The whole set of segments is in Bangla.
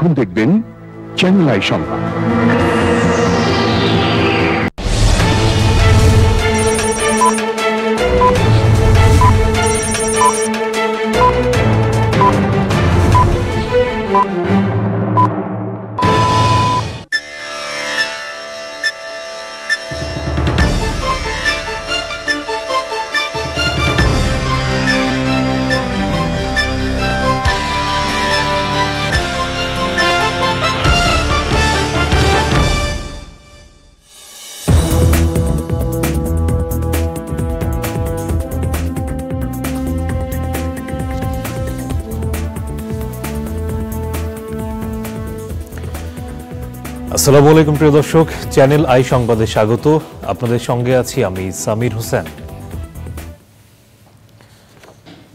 এখন দেখবেন চ্যানেল আই সংবাদ। আসসালামু আলাইকুম প্রিয় দর্শক, চ্যানেল আই সংবাদে স্বাগত। আপনাদের সঙ্গে আছি আমি সামির হোসেন।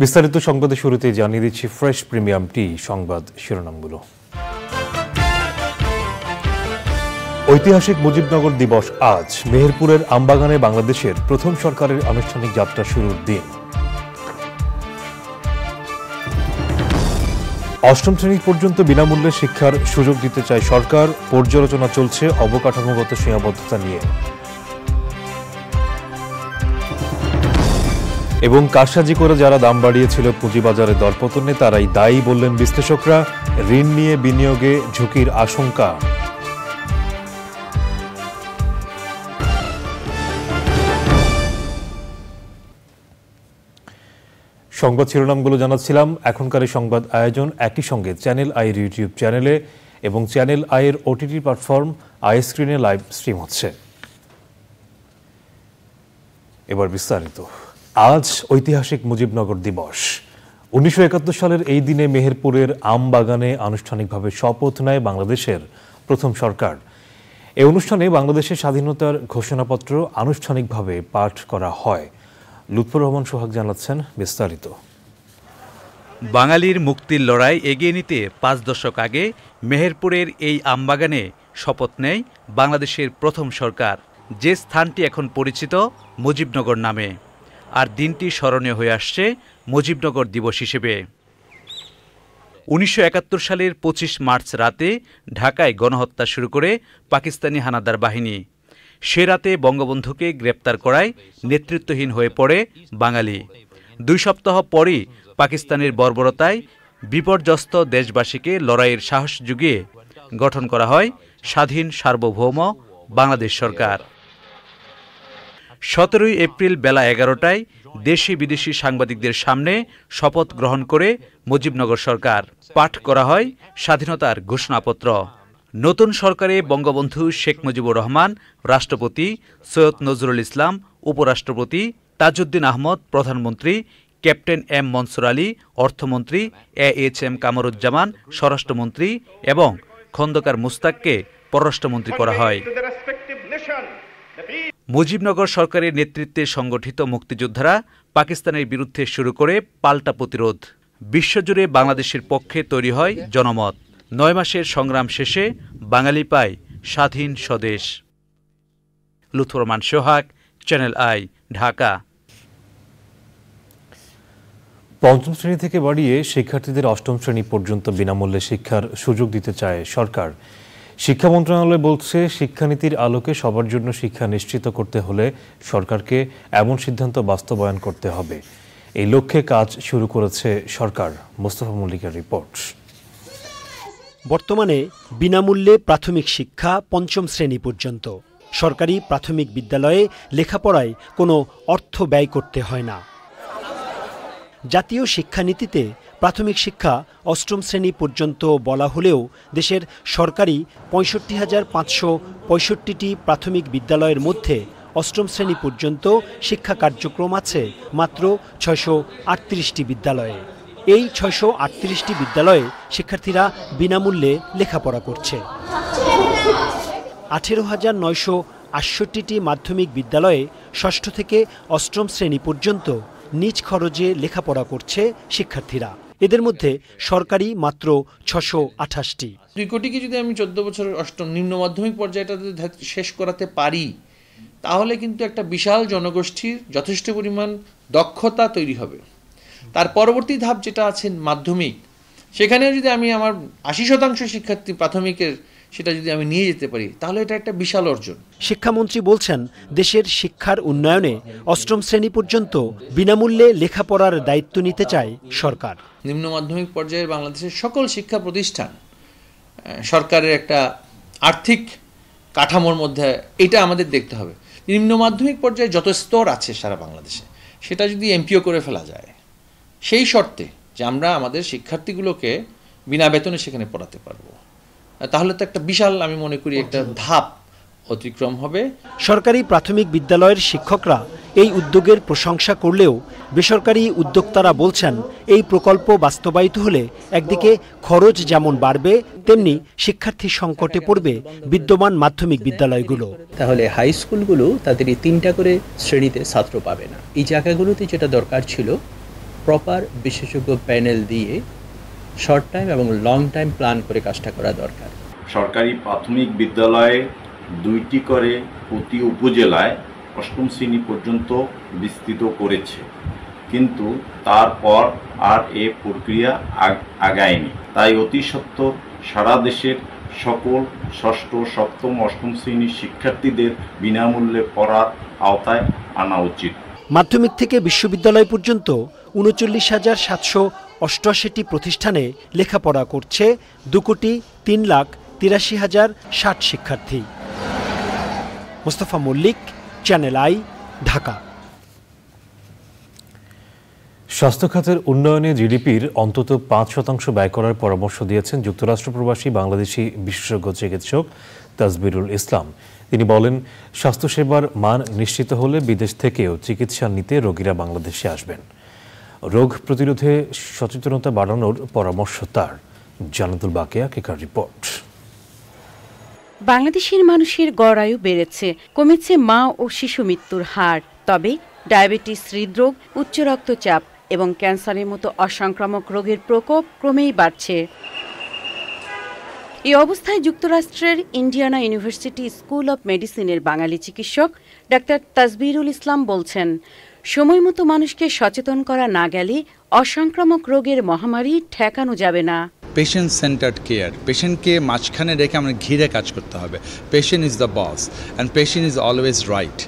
বিস্তারিত সংবাদের শুরুতে জানিয়ে দিচ্ছি ফ্রেশ প্রিমিয়াম টি সংবাদ শিরোনামগুলো। ঐতিহাসিক মুজিবনগর দিবস আজ। মেহেরপুরের আমবাগানে বাংলাদেশের প্রথম সরকারের আনুষ্ঠানিক যাত্রা শুরুর দিন। অষ্টম শ্রেণী পর্যন্ত বিনামূল্যে শিক্ষার সুযোগ দিতে চায় সরকার। পর্যালোচনা চলছে অবকাঠামোগত সীমাবদ্ধতা নিয়ে। এবং কারসাজি করে যারা দাম বাড়িয়েছিল পুঁজিবাজারে দরপতনে তারাই দায়ী বললেন বিশ্লেষকরা। ঋণ নিয়ে বিনিয়োগে ঝুঁকির আশঙ্কা। সংবাদ শিরোনামগুলো জানাচ্ছিলাম। এখনকার এই সংবাদ আয়োজন একই সঙ্গে চ্যানেল আইয়ের ইউটিউব চ্যানেলে এবং চ্যানেল আইয়ের ওটিটি প্ল্যাটফর্ম আই স্ক্রিনে লাইভ স্ট্রিম হচ্ছে। এবার বিস্তারিত। আজ ঐতিহাসিক মুজিবনগর দিবস। 1971 সালের এই দিনে মেহেরপুরের আমবাগানে আনুষ্ঠানিকভাবে শপথ নেয় বাংলাদেশের প্রথম সরকার। এই অনুষ্ঠানে বাংলাদেশের স্বাধীনতার ঘোষণাপত্র আনুষ্ঠানিকভাবে পাঠ করা হয়। লুৎফর রহমান সোহাগ জানাচ্ছেন বিস্তারিত। বাঙালির মুক্তির লড়াই এগিয়ে নিতে 5 দশক আগে মেহেরপুরের এই আমবাগানে শপথ নেয় বাংলাদেশের প্রথম সরকার, যে স্থানটি এখন পরিচিত মুজিবনগর নামে। আর দিনটি স্মরণীয় হয়ে আসছে মুজিবনগর দিবস হিসেবে। 1971 সালের 25 মার্চ রাতে ঢাকায় গণহত্যা শুরু করে পাকিস্তানি হানাদার বাহিনী। সে রাতে বঙ্গবন্ধুকে গ্রেপ্তার করায় নেতৃত্বহীন হয়ে পড়ে বাঙালি। 2 সপ্তাহ পরই পাকিস্তানের বর্বরতায় বিপর্যস্ত দেশবাসীকে লড়াইয়ের সাহস জুগিয়ে গঠন করা হয় স্বাধীন সার্বভৌম বাংলাদেশ সরকার। 17 এপ্রিল বেলা 11টায় দেশি বিদেশি সাংবাদিকদের সামনে শপথ গ্রহণ করে মুজিবনগর সরকার। পাঠ করা হয় স্বাধীনতার ঘোষণাপত্র। নতুন সরকারে বঙ্গবন্ধু শেখ মুজিবুর রহমান রাষ্ট্রপতি, সৈয়দ নজরুল ইসলাম উপরাষ্ট্রপতি, তাজউদ্দিন আহমদ প্রধানমন্ত্রী, ক্যাপ্টেন এম মনসুর আলী অর্থমন্ত্রী, AHM কামরুজ্জামান স্বরাষ্ট্রমন্ত্রী এবং খন্দকার মুস্তাককে পররাষ্ট্রমন্ত্রী করা হয়। মুজিবনগর সরকারের নেতৃত্বে সংগঠিত মুক্তিযোদ্ধারা পাকিস্তানের বিরুদ্ধে শুরু করে পাল্টা প্রতিরোধ। বিশ্বজুড়ে বাংলাদেশের পক্ষে তৈরি হয় জনমত। 9 মাসের সংগ্রাম শেষে বাঙালি পায় স্বাধীন স্বদেশ। লুৎফর রহমান সোহাগ, চ্যানেল আই, ঢাকা। পঞ্চম শ্রেণী থেকে বাড়িয়ে শিক্ষার্থীদের অষ্টম শ্রেণী পর্যন্ত বিনামূল্যে শিক্ষার সুযোগ দিতে চায় সরকার। শিক্ষা মন্ত্রণালয় বলছে, শিক্ষানীতির আলোকে সবার জন্য শিক্ষা নিশ্চিত করতে হলে সরকারকে এমন সিদ্ধান্ত বাস্তবায়ন করতে হবে। এই লক্ষ্যে কাজ শুরু করেছে সরকার। মোস্তফা মল্লিকের রিপোর্ট। বর্তমানে বিনামূল্যে প্রাথমিক শিক্ষা পঞ্চম শ্রেণী পর্যন্ত। সরকারি প্রাথমিক বিদ্যালয়ে লেখাপড়ায় কোনো অর্থ ব্যয় করতে হয় না। জাতীয় শিক্ষানীতিতে প্রাথমিক শিক্ষা অষ্টম শ্রেণী পর্যন্ত বলা হলেও দেশের সরকারি 65,565টি প্রাথমিক বিদ্যালয়ের মধ্যে অষ্টম শ্রেণী পর্যন্ত শিক্ষা কার্যক্রম আছে মাত্র 638টি বিদ্যালয়ে। এই 638টি বিদ্যালয়ে শিক্ষার্থীরা বিনামূল্যে লেখাপড়া করছে। 18,968টি মাধ্যমিক বিদ্যালয়ে ষষ্ঠ থেকে অষ্টম শ্রেণী পর্যন্ত নিজ খরচে লেখাপড়া করছে শিক্ষার্থীরা। এদের মধ্যে সরকারি মাত্র 628টি। 2 কোটিকে যদি আমি 14 বছরের অষ্টম নিম্ন মাধ্যমিক পর্যায়টা শেষ করাতে পারি, তাহলে কিন্তু একটা বিশাল জনগোষ্ঠীর যথেষ্ট পরিমাণ দক্ষতা তৈরি হবে। তার পরবর্তী ধাপ যেটা আছে মাধ্যমিক, সেখানেও যদি আমি আমার ৮০% শিক্ষার্থী প্রাথমিকের সেটা যদি আমি নিয়ে যেতে পারি তাহলে এটা একটা বিশাল অর্জন। শিক্ষামন্ত্রী বলছেন, দেশের শিক্ষার উন্নয়নে অষ্টম শ্রেণী পর্যন্ত বিনামূল্যে লেখাপড়ার দায়িত্ব নিতে চায় সরকার। নিম্ন মাধ্যমিক পর্যায়ের বাংলাদেশের সকল শিক্ষা প্রতিষ্ঠান সরকারের একটা আর্থিক কাঠামোর মধ্যে এটা আমাদের দেখতে হবে। নিম্ন মাধ্যমিক পর্যায়ে যত স্তর আছে সারা বাংলাদেশে সেটা যদি এমপিও করে ফেলা যায়, সেই শর্তে যে আমরা আমাদের শিক্ষার্থীগুলোকে বিনা বেতনে সেখানে পড়াতে পারবো, তাহলে তো একটা বিশাল, আমি মনে করি একটা ধাপ অতিক্রম হবে। সরকারি প্রাথমিক বিদ্যালয়ের শিক্ষকরা এই উদ্যোগের প্রশংসা করলেও বেসরকারি উদ্যোক্তারা বলছেন, এই প্রকল্প বাস্তবায়িত হলে একদিকে খরচ যেমন বাড়বে, তেমনি শিক্ষার্থী সংকটে পড়বে বিদ্যমান মাধ্যমিক বিদ্যালয়গুলো। তাহলে হাই স্কুলগুলো তাদের 3টা করে শ্রেণীতে ছাত্র পাবে না। এই জায়গাগুলোতে যেটা দরকার ছিল, প্রপার বিশেষজ্ঞ প্যানেল দিয়ে শর্ট টাইম এবং লং টাইম প্ল্যান করে কাজটা করা দরকার। সরকারি প্রাথমিক বিদ্যালয়ে 2টি করে প্রতি উপজেলায় অষ্টম শ্রেণী পর্যন্ত বিস্তৃত করেছে, কিন্তু তারপর আর এ প্রক্রিয়া আগায়নি। তাই অতি সত্বর সারা দেশের সকল ষষ্ঠ, সপ্তম, অষ্টম শ্রেণীর শিক্ষার্থীদের বিনামূল্যে পড়ার আওতায় আনা উচিত। মাধ্যমিক থেকে বিশ্ববিদ্যালয় পর্যন্ত ৩৯,৭৮৮টি প্রতিষ্ঠানে লেখাপড়া করছে 2,03,83,060 শিক্ষার্থী। Mostafa Mallik, channel I, Dhaka. স্বাস্থ্য খাতের উন্নয়নে জিডিপির অন্তত 5% ব্যয় করার পরামর্শ দিয়েছেন যুক্তরাষ্ট্র প্রবাসী বাংলাদেশি বিশেষজ্ঞ চিকিৎসক তাজবিরুল ইসলাম। তিনি বলেন, স্বাস্থ্যসেবার মান নিশ্চিত হলে বিদেশ থেকেও চিকিৎসা নিতে রোগীরা বাংলাদেশে আসবেন। রোগ প্রতিরোধে সচেতনতা বাড়ানোর পরামর্শ তার। জানাতুল বাকেয়া কেকার রিপোর্ট। বাংলাদেশের মানুষের গড় আয়ু বেড়েছে, কমেছে মা ও শিশু মৃত্যুর হার। তবে ডায়াবেটিস, হৃদরোগ, উচ্চ রক্তচাপ এবং ক্যান্সারের মতো অসংক্রামক রোগের প্রকোপ ক্রমেই বাড়ছে। এই অবস্থায় যুক্তরাষ্ট্রের ইন্ডিয়ানা ইউনিভার্সিটি স্কুল অব মেডিসিনের বাঙালি চিকিৎসক ডাক্তার তাজবিরুল ইসলাম বলছেন, সময়মতো মানুষকে সচেতন করা না গেলে অসংক্রামক রোগের মহামারী ঠেকানো যাবে না। পেশেন্ট সেন্টার্ড কেয়ার, পেশেন্টকে মাঝখানে রেখে আমরা ঘিরে কাজ করতে হবে। Patient is the boss and patient is always right.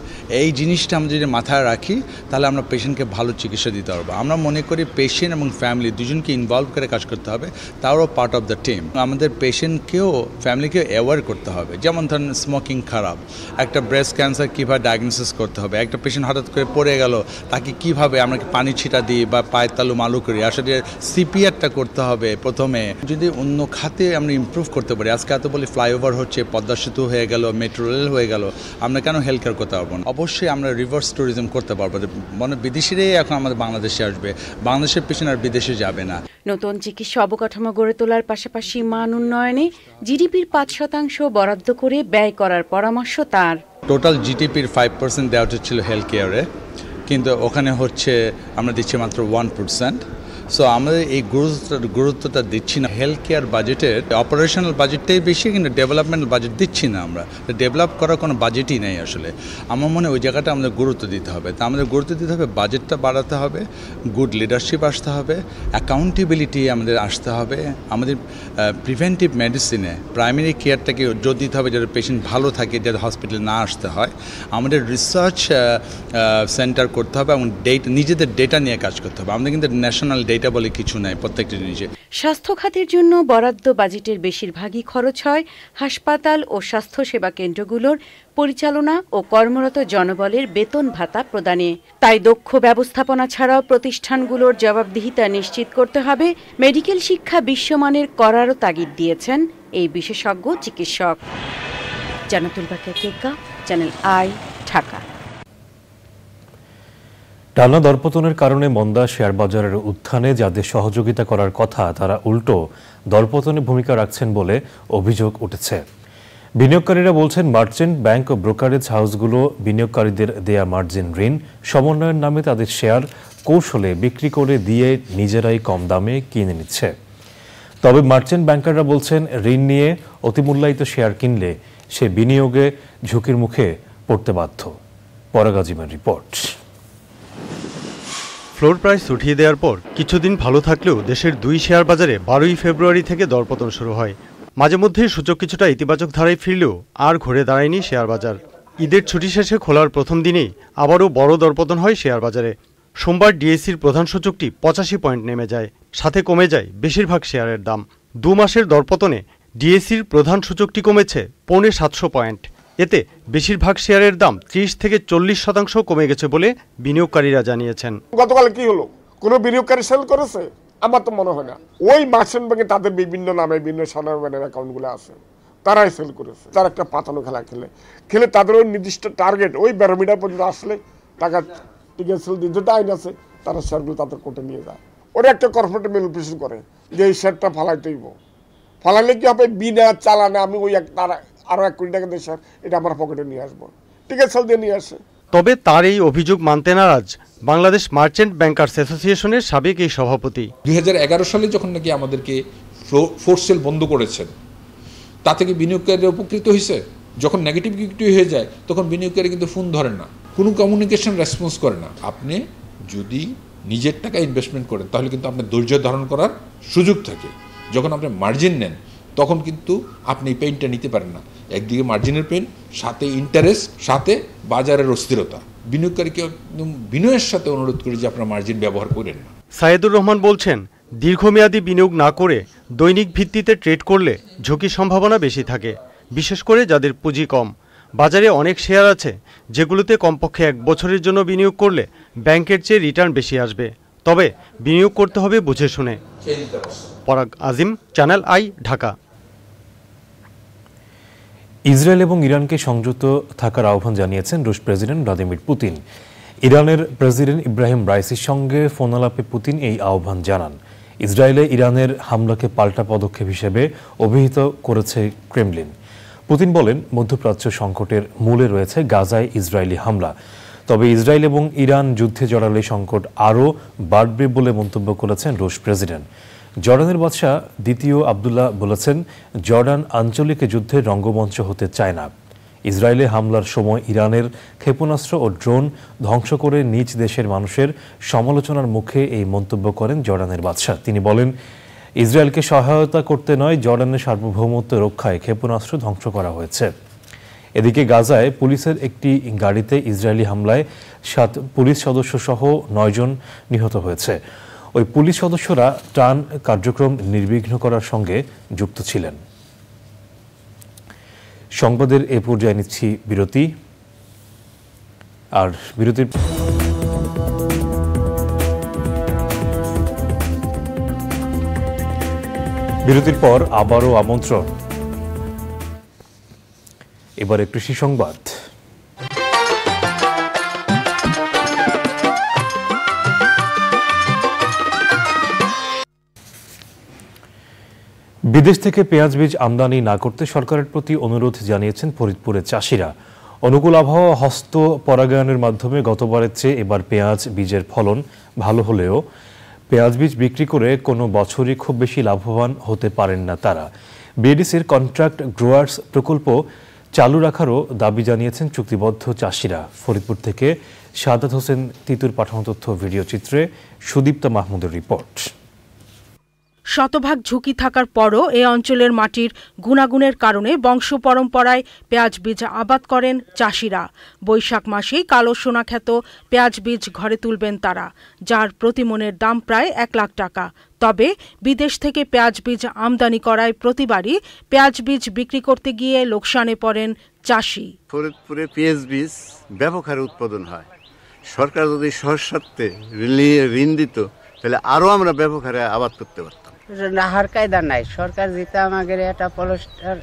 এই জিনিসটা আমরা যদি মাথায় রাখি তাহলে আমরা পেশেন্টকে ভালো চিকিৎসা দিতে পারবো। আমরা মনে করি পেশেন্ট এবং ফ্যামিলি দুজনকে ইনভলভ করে কাজ করতে হবে, তারও পার্ট অফ দ্য টিম। আমাদের পেশেন্টকেও ফ্যামিলিকেও অ্যাওয়ার করতে হবে। যেমন ধরেন স্মোকিং খারাপ, একটা ব্রেস্ট ক্যান্সার কীভাবে ডায়াগনোসিস করতে হবে, একটা পেশেন্ট হঠাৎ করে পড়ে গেল তাকে কীভাবে আমরা পানি ছিটা দিই বা পায়ের তালু মালু করি, আসলে সিপিআরটা করতে হবে প্রথমে। যদি অন্য খাতে আমরা ইমপ্রুভ করতে পারি, আজকে এত বলি ফ্লাইওভার হচ্ছে, পদ্মা সেতু হয়ে গেল, মেট্রো রেল হয়ে গেল, আমরা কেন হেলথ কেয়ার করতে পারবো না? অবশ্যই আমরা রিভার্স ট্যুরিজম করতে পারবো, মানে বিদেশিরাই এখন আমাদের বাংলাদেশে আসবে, বাংলাদেশের পেশেন্ট আর বিদেশে যাবে না। নতুন চিকিৎসা অবকাঠামো গড়ে তোলার পাশাপাশি মান উন্নয়নে জিডিপির 5% বরাদ্দ করে ব্যয় করার পরামর্শ তার। টোটাল জিডিপির 5% দেওয়া হচ্ছিল হেলথ কেয়ারে, কিন্তু ওখানে হচ্ছে আমরা দিচ্ছি মাত্র 1%। সো আমাদের এই গুরুত্বটা দিচ্ছি না। হেলথ কেয়ার বাজেটের অপারেশনাল বাজেটটাই বেশি, কিন্তু ডেভেলপমেন্টাল বাজেট দিচ্ছি না আমরা। ডেভেলপ করার কোনো বাজেটই নেই আসলে। আমার মনে হয় ওই জায়গাটা আমাদের গুরুত্ব দিতে হবে। তা আমাদের গুরুত্ব দিতে হবে, বাজেটটা বাড়াতে হবে, গুড লিডারশিপ আসতে হবে, অ্যাকাউন্টেবিলিটি আমাদের আসতে হবে। আমাদের প্রিভেন্টিভ মেডিসিনে প্রাইমারি কেয়ারটাকে জোর দিতে হবে, যাতে পেশেন্ট ভালো থাকে, যাতে হসপিটালে না আসতে হয়। আমাদের রিসার্চ সেন্টার করতে হবে এবং নিজেদের ডেটা নিয়ে কাজ করতে হবে। আমাদের কিন্তু ন্যাশনাল ডেটা বলে কিছু নাই প্রত্যেকটা জিনিসে। স্বাস্থ্য খাতের জন্য বরাদ্দ বাজেটের বেশিরভাগই খরচ হয় হাসপাতাল ও স্বাস্থ্যসেবা কেন্দ্রগুলোর পরিচালনা ও কর্মরত জনবলের বেতন ভাতা প্রদানে। তাই দক্ষ ব্যবস্থাপনা ছাড়াও প্রতিষ্ঠানগুলোর জবাবদিহিতা নিশ্চিত করতে হবে। মেডিকেল শিক্ষা বিশ্বমানের করারও তাগিদ দিয়েছেন এই বিশেষজ্ঞ চিকিৎসক। জানাতুল বাকেয়া কেকা, চ্যানেল আই, ঢাকা। টানা দরপতনের কারণে মন্দা শেয়ার বাজারের উত্থানে যাদের সহযোগিতা করার কথা তারা উল্টো দরপতনে ভূমিকা রাখছেন বলে অভিযোগ উঠেছে। বিনিয়োগকারীরা বলছেন, মার্চেন্ট ব্যাংক ও ব্রোকারেজ হাউসগুলো বিনিয়োগকারীদের দেয়া মার্জিন ঋণ সমন্বয়ের নামে তাদের শেয়ার কৌশলে বিক্রি করে দিয়ে নিজেরাই কম দামে কিনে নিচ্ছে। তবে মার্চেন্ট ব্যাংকাররা বলছেন, ঋণ নিয়ে অতিমূল্যায়িত শেয়ার কিনলে সে বিনিয়োগে ঝুঁকির মুখে পড়তে বাধ্য। পরাগ আজিমের রিপোর্ট। ফ্লোর প্রাইস উঠিয়ে দেওয়ার পর কিছুদিন ভালো থাকলেও দেশের 2 শেয়ার বাজারে 12ই ফেব্রুয়ারি থেকে দরপতন শুরু হয়। মাঝে মধ্যেই সূচক কিছুটা ইতিবাচক ধারায় ফিরলেও আর ঘুরে দাঁড়ায়নি শেয়ার বাজার। ঈদের ছুটি শেষে খোলার প্রথম দিনেই আবারও বড় দরপতন হয় শেয়ার বাজারে। সোমবার ডিএসসির প্রধান সূচকটি 85 পয়েন্ট নেমে যায়, সাথে কমে যায় বেশিরভাগ শেয়ারের দাম। 2 মাসের দরপতনে ডিএসসির প্রধান সূচকটি কমেছে 750 পয়েন্ট। এতে বেশিরভাগ শেয়ারের দাম 30 থেকে 40% কমে গেছে বলে বিনিয়োগকারীরা জানিয়েছেন। গতকাল কি হলো, কোনো বিনিয়োগকারী সেল করেছে? আমার তো মনে হয় না। ওই মার্চেন্ট ব্যাংকে তাদের বিভিন্ন নামে বিভিন্ন সাধারণ অ্যাকাউন্টগুলো আছে, তারাই সেল করেছে। তারা একটা পাতানো খেলা খেলে তাদের ওই নির্দিষ্ট টার্গেট ওই ব্যারোমিটার পর্যন্ত আসলে টাকা টিকিট সেল দিয়ে যেটা আইন আছে তারা শেয়ারগুলো তাদের কোর্টে নিয়ে যায়। ওরা একটা কর্পোরেট ম্যানিপুলেশন করে যে এই শেয়ারটা ফালাইতেইব, ফালাইলে কি হবে, বিনা চালানে আমি ওই আরো 1 কোটি টাকা দিয়ে শেয়ার এটা আমার পকেটে নিয়ে আসবো, টিকিট সেল দিয়ে নিয়ে আসে। তবে তার এই অভিযোগ মানতে নারাজ বাংলাদেশ মার্চেন্ট ব্যাংকার্স অ্যাসোসিয়েশনের সাবেক এই সভাপতি। 2011 সালে যখন নাকি আমাদেরকে ফোর্স সেল বন্ধ করেছেন, তা থেকে বিনিয়োগকারীরা উপকৃত হয়েছে। যখন নেগেটিভ ইকুইটি হয়ে যায় তখন বিনিয়োগকারী কিন্তু ফোন ধরেন না, কোনো কমিউনিকেশন রেসপন্স করে না। আপনি যদি নিজের টাকা ইনভেস্টমেন্ট করেন তাহলে কিন্তু আপনার ধৈর্য ধারণ করার সুযোগ থাকে। যখন আপনি মার্জিন নেন তখন কিন্তু আপনি এই পেইনটা নিতে পারেন না। একদিকে মার্জিনের পেইন, সাথে ইন্টারেস্ট, সাথে বাজারের অস্থিরতা। বিনিয়োগকারীকে বিনয়ের সাথে অনুরোধ করি যে আপনারা মার্জিন ব্যবহার করেন না। সাইদুর রহমান বলছেন, দীর্ঘমেয়াদী বিনিয়োগ না করে দৈনিক ভিত্তিতে ট্রেড করলে ঝুঁকির সম্ভাবনা বেশি থাকে, বিশেষ করে যাদের পুঁজি কম। বাজারে অনেক শেয়ার আছে যেগুলোতে কমপক্ষে 1 বছরের জন্য বিনিয়োগ করলে ব্যাংকের চেয়ে রিটার্ন বেশি আসবে। তবে বিনিয়োগ করতে হবে বুঝে শুনে। পরাগ আজিম, চ্যানেল আই, ঢাকা। ইসরায়েল এবং ইরানকে সংযুক্ত থাকার আহ্বান জানিয়েছেন রুশ প্রেসিডেন্ট ভ্লাদিমির পুতিন। ইরানের প্রেসিডেন্ট ইব্রাহিম রাইসির সঙ্গে ফোনালাপে পুতিন এই আহ্বান জানান। ইসরায়েলে ইরানের হামলাকে পাল্টা পদক্ষেপ হিসেবে অভিহিত করেছে ক্রেমলিন। পুতিন বলেন, মধ্যপ্রাচ্য সংকটের মূলে রয়েছে গাজায় ইসরায়েলি হামলা। তবে ইসরায়েল এবং ইরান যুদ্ধে জড়ালে সংকট আরও বাড়বে বলে মন্তব্য করেছেন রুশ প্রেসিডেন্ট। জর্ডানের বাদশাহ দ্বিতীয় আবদুল্লাহ বলেছেন, জর্ডান আঞ্চলিক যুদ্ধের রঙ্গমঞ্চ হতে চায় না। ইসরায়েলে হামলার সময় ইরানের ক্ষেপণাস্ত্র ও ড্রোন ধ্বংস করে নিজ দেশের মানুষের সমালোচনার মুখে এই মন্তব্য করেন জর্ডানের বাদশাহ। তিনি বলেন, ইসরায়েলকে সহায়তা করতে নয়, জর্ডানের সার্বভৌমত্ব রক্ষায় ক্ষেপণাস্ত্র ধ্বংস করা হয়েছে। এদিকে গাজায় পুলিশের একটি গাড়িতে ইসরায়েলি হামলায় 7 পুলিশ সদস্য সহ 9 জন নিহত হয়েছে। ওই পুলিশ সদস্যরা ত্রাণ কার্যক্রম নির্বিঘ্ন করার সঙ্গে যুক্ত ছিলেন। সংবাদের এ পর্যায়ে নিচ্ছি বিরতি। আর বিরতির পর আবারও আমন্ত্রণ। এবারে কৃষি সংবাদ। বিদেশ থেকে পেঁয়াজ বীজ আমদানি না করতে সরকারের প্রতি অনুরোধ জানিয়েছেন ফরিদপুরের চাষিরা। অনুকূল আবহাওয়া, হস্ত পরাগায়নের মাধ্যমে গতবারের চেয়ে এবার পেঁয়াজ বীজের ফলন ভালো হলেও পেঁয়াজ বীজ বিক্রি করে কোনো বছরই খুব বেশি লাভবান হতে পারেন না তারা। বিএডিসির কন্ট্রাক্ট গ্রোয়ার্স প্রকল্প চালু রাখারও দাবি জানিয়েছেন চুক্তিবদ্ধ চাষিরা। ফরিদপুর থেকে সাদাত হোসেন তিতুর পাঠানো তথ্য ভিডিও চিত্রে সুদীপ্তা মাহমুদের রিপোর্ট। শতভাগ ঝুঁকি থাকার পরও এ অঞ্চলের মাটির গুণাগুণের কারণে বংশ পরম্পরায় পেঁয়াজ বীজ আবাদ করেন চাষিরা। বৈশাখ মাসেই কালো সোনা খ্যাত পেঁয়াজ বীজ ঘরে তুলবেন তারা, যার প্রতিমনের দাম প্রায় 1 লাখ টাকা। তবে বিদেশ থেকে পেঁয়াজ বীজ আমদানি করায় প্রতিবারই পেঁয়াজ বীজ বিক্রি করতে গিয়ে লোকসানে পড়েন চাষি। ফরিদপুরে পেঁয়াজ বীজ ব্যাপক হারে উৎপাদন হয়। সরকার যদি সহসার্থে ঋণ দিত তাহলে আরো আমরা ব্যাপক হারে আবাদ করতে পারতাম। হার কায়দা নাই, সরকার যেটা আমাদের একটা পলস্টার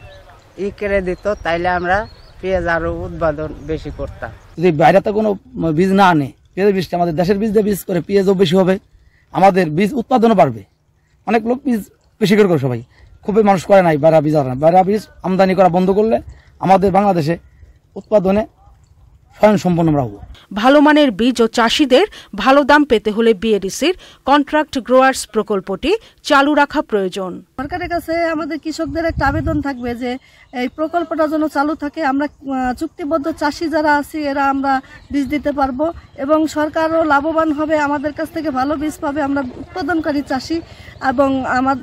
করে দিত তাইলে আমরা পেঁয়াজ আরো উৎপাদন বেশি করতাম। যদি বাইরে তো কোনো বীজ না আনে, পেঁয়াজ বীজটা আমাদের দেশের বীজ দিয়ে বীজ করে পেঁয়াজও বেশি হবে, আমাদের বীজ উৎপাদনও বাড়বে। অনেক লোক বীজ বেশি করে সবাই, খুবই মানুষ করে নাই বাইরে বীজ আর না। বাইরে বীজ আমদানি করা বন্ধ করলে আমাদের বাংলাদেশে উৎপাদনে স্বয়ংসম্পন্ন আমরা হব। ভালো মানের বীজ ও চাষিদের ভালো দাম পেতে হলে বিএডিসির কন্ট্রাক্ট গ্রোয়ার্স প্রকল্পটি চালু রাখা প্রয়োজন। সরকারের কাছে আমাদের কৃষকদের একটা আবেদন থাকবে যে এই প্রকল্পটা যেন চালু থাকে। আমরা চুক্তিবদ্ধ চাষি যারা আছি এরা আমরা বীজ দিতে পারবো এবং সরকারও লাভবান হবে, আমাদের কাছ থেকে ভালো বীজ পাবে আমরা উৎপাদনকারী চাষি, এবং আমার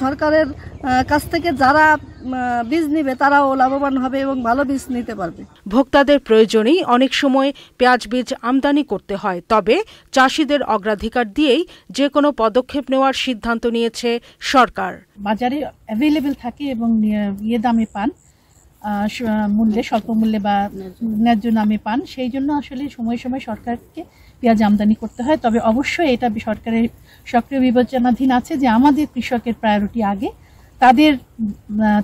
সরকারের কাছ থেকে যারা বীজ নিবে তারাও লাভবান হবে এবং ভালো বীজ নিতে পারবে। ভোক্তাদের প্রয়োজনেই অনেক সময় পেঁয়াজ বীজ আমদানি করতে হয়, তবে চাষিদের অগ্রাধিকার দিয়েই যে কোনো পদক্ষেপ নেওয়ার সিদ্ধান্ত নিয়েছে সরকার। বাজারে অ্যাভেলেবেল থাকে এবং দামে পান, মূল্যে স্বল্প মূল্যে বা ন্যায্য দামে পান, সেই জন্য আসলে সময় সময় সরকারকে পেঁয়াজ আমদানি করতে হয়। তবে অবশ্যই এটা সরকারের সক্রিয় বিবেচনাধীন আছে যে আমাদের কৃষকের প্রায়োরিটি আগে,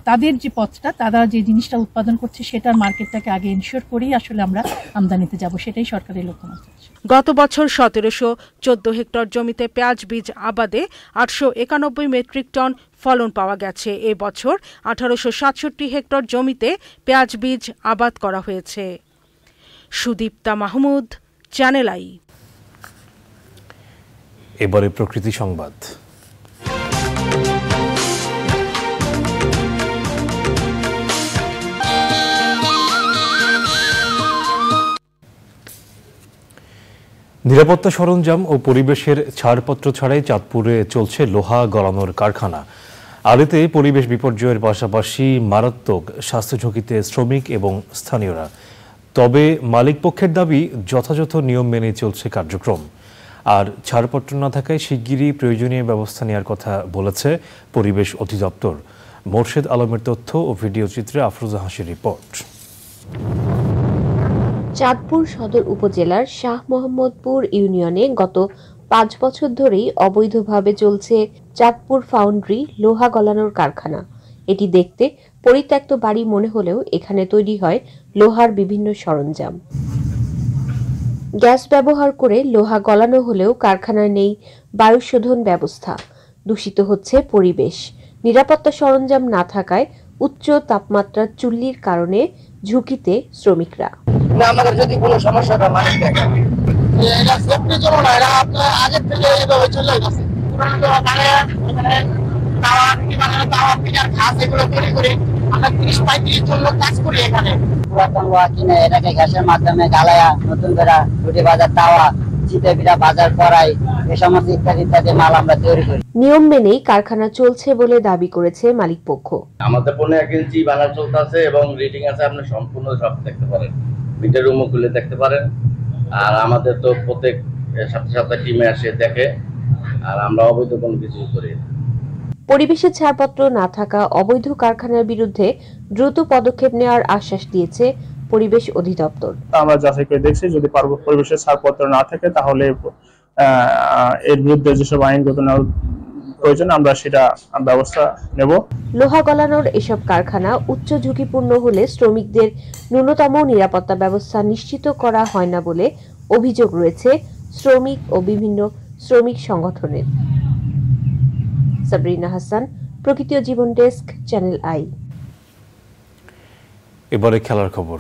তাদের যে পথটা, তারা যে জিনিসটা উৎপাদন করছে সেটার মার্কেটটাকে আগে ইনশিওর করেই আসলে আমরা আমদানিতে যাব, সেটাই সরকারের লক্ষ্যমাত্রা। গত বছর 1714 হেক্টর জমিতে পেঁয়াজ বীজ আবাদে 891 মেট্রিক টন ফলন পাওয়া গেছে। এ বছর 1867 হেক্টর জমিতে পেঁয়াজ বীজ আবাদ করা হয়েছে। Sudipta Mahmud, channel I. এবারে প্রকৃতি সংবাদ। নিরাপত্তা সরঞ্জাম ও পরিবেশের ছাড়পত্র ছাড়াই চাঁদপুরে চলছে লোহা গলানোর কারখানা। আলেতে পরিবেশ বিপর্যয়ের পাশাপাশি মারাত্মক স্বাস্থ্য ঝুঁকিতে শ্রমিক এবং স্থানীয়রা। তবে মালিক পক্ষের দাবি যথাযথ নিয়ম মেনে চলছে কার্যক্রম। আর ছাড়পত্র না থাকায় শিগগিরই প্রয়োজনীয় ব্যবস্থা নেওয়ার কথা বলেছে পরিবেশ অধিদপ্তর। মোর্শেদ আলমের তথ্য ও ভিডিও চিত্রে আফরোজা হাসির রিপোর্ট। চাঁদপুর সদর উপজেলার শাহ মোহাম্মদপুর ইউনিয়নে গত 5 বছর ধরেই অবৈধভাবে চলছে চাঁদপুর ফাউন্ড্রি লোহা গলানোর কারখানা। এটি দেখতে পরিত্যক্ত বাড়ি মনে হলেও এখানে তৈরি হয় লোহার বিভিন্ন সরঞ্জাম। গ্যাস ব্যবহার করে লোহা গলানো হলেও কারখানায় নেই বায়ু শোধন ব্যবস্থা। দূষিত হচ্ছে পরিবেশ। নিরাপত্তা সরঞ্জাম না থাকায় উচ্চ তাপমাত্রার চুল্লির কারণে ঝুঁকিতে শ্রমিকরা। আমাদের যদি কোনো সমস্যা হয় মানুষ দেখে এটা সেফটি জন্য না, এটা আপনার আগের থেকে এইভাবে চলে গেছে। আমরা 30-35 জন লোক কাজ করি এখানে। পুরাতন লোহা কিনে এটাকে গ্যাসের মাধ্যমে জ্বালায়া নতুন করে রুটি বাজার, তাওয়া, চিতে পিঠা বাজার করাই, এ সমস্ত ইত্যাদি ইত্যাদি মাল আমরা তৈরি করি। নিয়ম মেনেই কারখানা চলছে বলে দাবি করেছে মালিক পক্ষ। আমাদের 15 ইঞ্চি বানার চলতেছে এবং রিডিং আছে, আপনি সম্পূর্ণ সব দেখতে পারেন, মিটার রুমও খুলে দেখতে পারেন। আর আমাদের তো প্রত্যেক সপ্তাহে টিমে আসে দেখে, আর আমরা অবৈধ কোনো কিছু করি না। পরিবেশের ছাড়পত্র না থাকা অবৈধ কারখানার বিরুদ্ধে দ্রুত পদক্ষেপ নেওয়ার আশ্বাস দিয়েছে পরিবেশ অধিদপ্তর। আমরা যাচাই করে দেখছি যদি পরিবেশের ছাড়পত্র না থাকে তাহলে এর বিরুদ্ধে যেসব আইনগত প্রয়োজন আমরা সেটা ব্যবস্থা নেব। লোহা গলানোর এসব কারখানা উচ্চ ঝুঁকিপূর্ণ হলে শ্রমিকদের ন্যূনতম নিরাপত্তা ব্যবস্থা নিশ্চিত করা হয় না বলে অভিযোগ রয়েছে শ্রমিক ও বিভিন্ন শ্রমিক সংগঠনের। সাবরিনা হাসান, প্রকৃতি ও জীবন ডেস্ক, চ্যানেল আই। এবারে খেলার খবর।